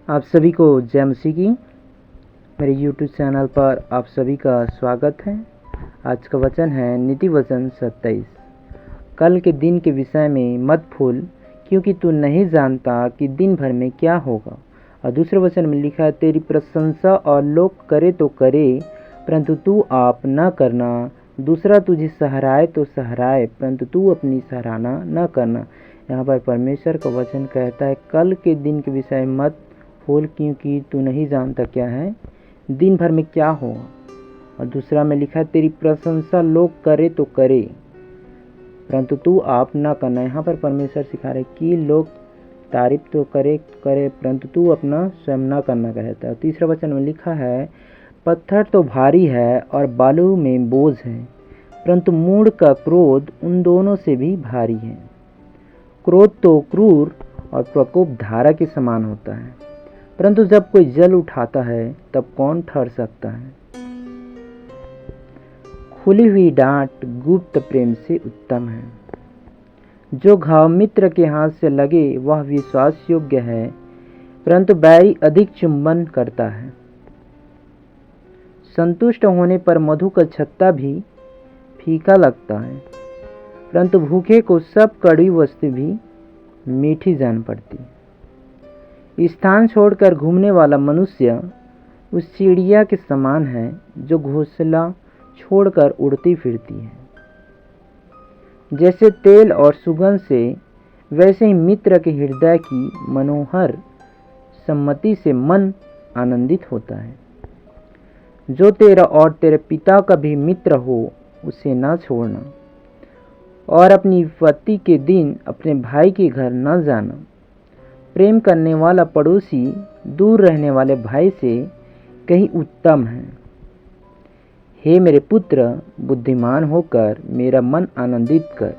आप सभी को जय मसीह की। मेरे YouTube चैनल पर आप सभी का स्वागत है। आज का वचन है नीति वचन 27। कल के दिन के विषय में मत भूल, क्योंकि तू नहीं जानता कि दिन भर में क्या होगा। और दूसरे वचन में लिखा है, तेरी प्रशंसा और लोग करे तो करे, परंतु तू आप न करना। दूसरा तुझे सहराए तो सहराए, परंतु तू अपनी सराहना न करना। यहाँ पर परमेश्वर का वचन कहता है, कल के दिन के विषय मत भूल, क्योंकि तू नहीं जानता क्या है, दिन भर में क्या होगा। और दूसरा में लिखा है, तेरी प्रशंसा लोग करे तो करे, परंतु तू आप ना करना। यहाँ पर परमेश्वर सिखा रहे कि लोग तारीफ तो करे, परंतु तू अपना स्वयं ना करना कहता है। तीसरा वचन में लिखा है, पत्थर तो भारी है और बालू में बोझ है, परंतु मूढ़ का क्रोध उन दोनों से भी भारी है। क्रोध तो क्रूर और प्रकोप धारा के समान होता है, परंतु जब कोई जल उठाता है तब कौन ठहर सकता है। खुली हुई डांट गुप्त प्रेम से उत्तम है। जो घाव मित्र के हाथ से लगे वह विश्वास योग्य है, परंतु बैरी अधिक चुंबन करता है। संतुष्ट होने पर मधु का छत्ता भी फीका लगता है, परंतु भूखे को सब कड़वी वस्तु भी मीठी जान पड़ती है। स्थान छोड़कर घूमने वाला मनुष्य उस चिड़िया के समान है जो घोंसला छोड़कर उड़ती फिरती है। जैसे तेल और सुगंध से, वैसे ही मित्र के हृदय की मनोहर सम्मति से मन आनंदित होता है। जो तेरा और तेरे पिता का भी मित्र हो, उसे न छोड़ना, और अपनी विपत्ति के दिन अपने भाई के घर न जाना। प्रेम करने वाला पड़ोसी दूर रहने वाले भाई से कहीं उत्तम है। हे मेरे पुत्र, बुद्धिमान होकर मेरा मन आनंदित कर,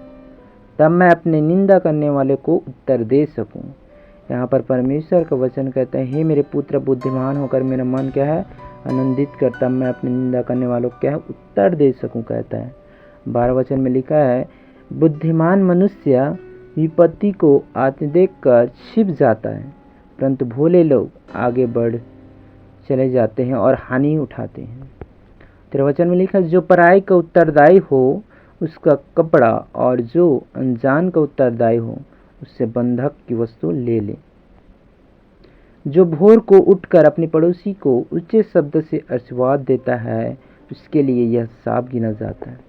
तब मैं अपने निंदा करने वाले को उत्तर दे सकूं। यहाँ पर परमेश्वर का वचन कहता है, हे मेरे पुत्र, बुद्धिमान होकर मेरा मन क्या है, आनंदित कर, तब मैं अपने निंदा करने वालों को क्या है, उत्तर दे सकूं कहता है। 12 वचन में लिखा है, बुद्धिमान मनुष्य विपत्ति को आते देख कर छिप जाता है, परंतु भोले लोग आगे बढ़ चले जाते हैं और हानि उठाते हैं। 13 वचन में लिखा है, जो पराई का उत्तरदायी हो उसका कपड़ा, और जो अनजान का उत्तरदायी हो उससे बंधक की वस्तु ले ले। जो भोर को उठकर अपने पड़ोसी को ऊंचे शब्द से आशीर्वाद देता है, उसके लिए यह साफ गिना जाता है।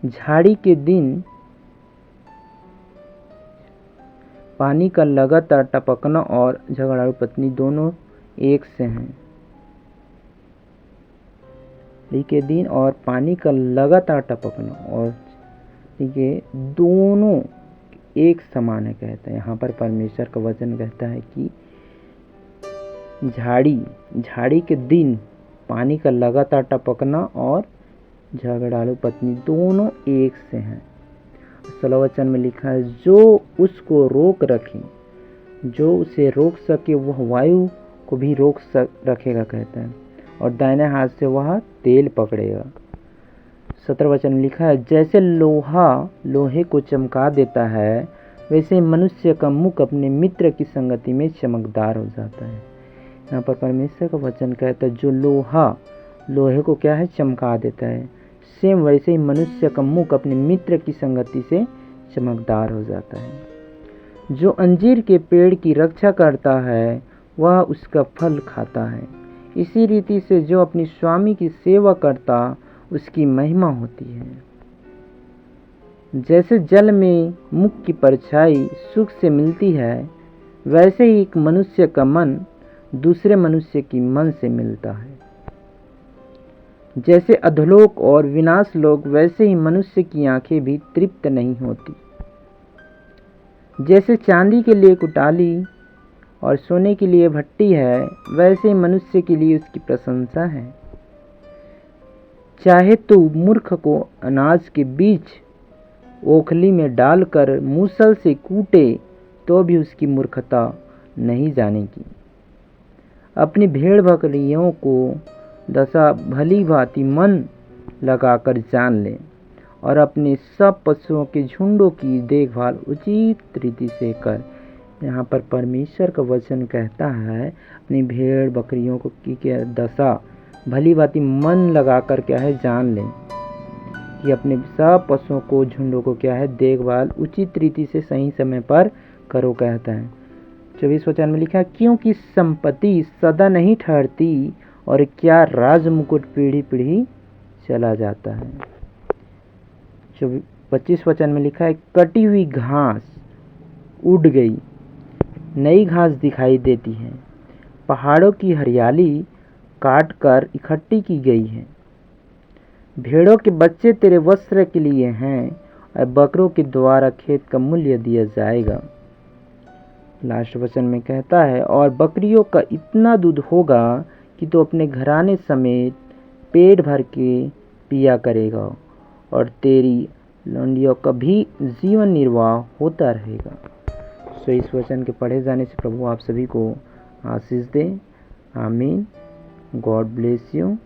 झाड़ी के दिन पानी का लगातार टपकना और झगड़ालू पत्नी दोनों एक से हैं। झाड़ी के दिन और पानी का लगातार टपकना और दोनों एक समान है कहता है। यहाँ पर परमेश्वर का वचन कहता है कि झाड़ी के दिन पानी का लगातार टपकना और झगड़ालू पत्नी दोनों एक से हैं। 16 वचन में लिखा है, जो उसको रोक रखे, जो उसे रोक सके वह वायु को भी रखेगा कहता है, और दाहिने हाथ से वह तेल पकड़ेगा। 17 वचन में लिखा है, जैसे लोहा लोहे को चमका देता है, वैसे मनुष्य का मुख अपने मित्र की संगति में चमकदार हो जाता है। यहाँ पर परमेश्वर का वचन कहता है, जो लोहा लोहे को क्या है, चमका देता है, सेम वैसे ही मनुष्य का मुख अपने मित्र की संगति से चमकदार हो जाता है। जो अंजीर के पेड़ की रक्षा करता है वह उसका फल खाता है। इसी रीति से जो अपनी स्वामी की सेवा करता उसकी महिमा होती है। जैसे जल में मुख की परछाई सुख से मिलती है, वैसे ही एक मनुष्य का मन दूसरे मनुष्य की मन से मिलता है। जैसे अधोलोक और विनाश लोक, वैसे ही मनुष्य की आंखें भी तृप्त नहीं होती। जैसे चांदी के लिए कुटाली और सोने के लिए भट्टी है, वैसे ही मनुष्य के लिए उसकी प्रशंसा है। चाहे तो मूर्ख को अनाज के बीच ओखली में डालकर मूसल से कूटे, तो भी उसकी मूर्खता नहीं जानेगी। अपनी भेड़ बकरियों को दशा भली भांति मन लगाकर जान ले, और अपने सब पशुओं के झुंडों की देखभाल उचित रीति से कर। यहाँ पर परमेश्वर का वचन कहता है अपनी भेड़ बकरियों को की क्या दशा भली भांति मन लगाकर क्या है जान लें कि अपने सब पशुओं को झुंडों को क्या है देखभाल उचित रीति से सही समय पर करो कहता है। 24 वचन में लिखा है क्योंकि संपत्ति सदा नहीं ठहरती और क्या राज मुकुट पीढ़ी पीढ़ी चला जाता है। 25 वचन में लिखा है कटी हुई घास उड़ गई, नई घास दिखाई देती है, पहाड़ों की हरियाली काट कर इकट्ठी की गई है। भेड़ों के बच्चे तेरे वस्त्र के लिए हैं और बकरों के द्वारा खेत का मूल्य दिया जाएगा। लास्ट वचन में कहता है और बकरियों का इतना दूध होगा कि तो अपने घराने समेत पेट भर के पिया करेगा और तेरी लौंडियों का भी जीवन निर्वाह होता रहेगा। सो इस वचन के पढ़े जाने से प्रभु आप सभी को आशीष दे। आमीन। God bless you.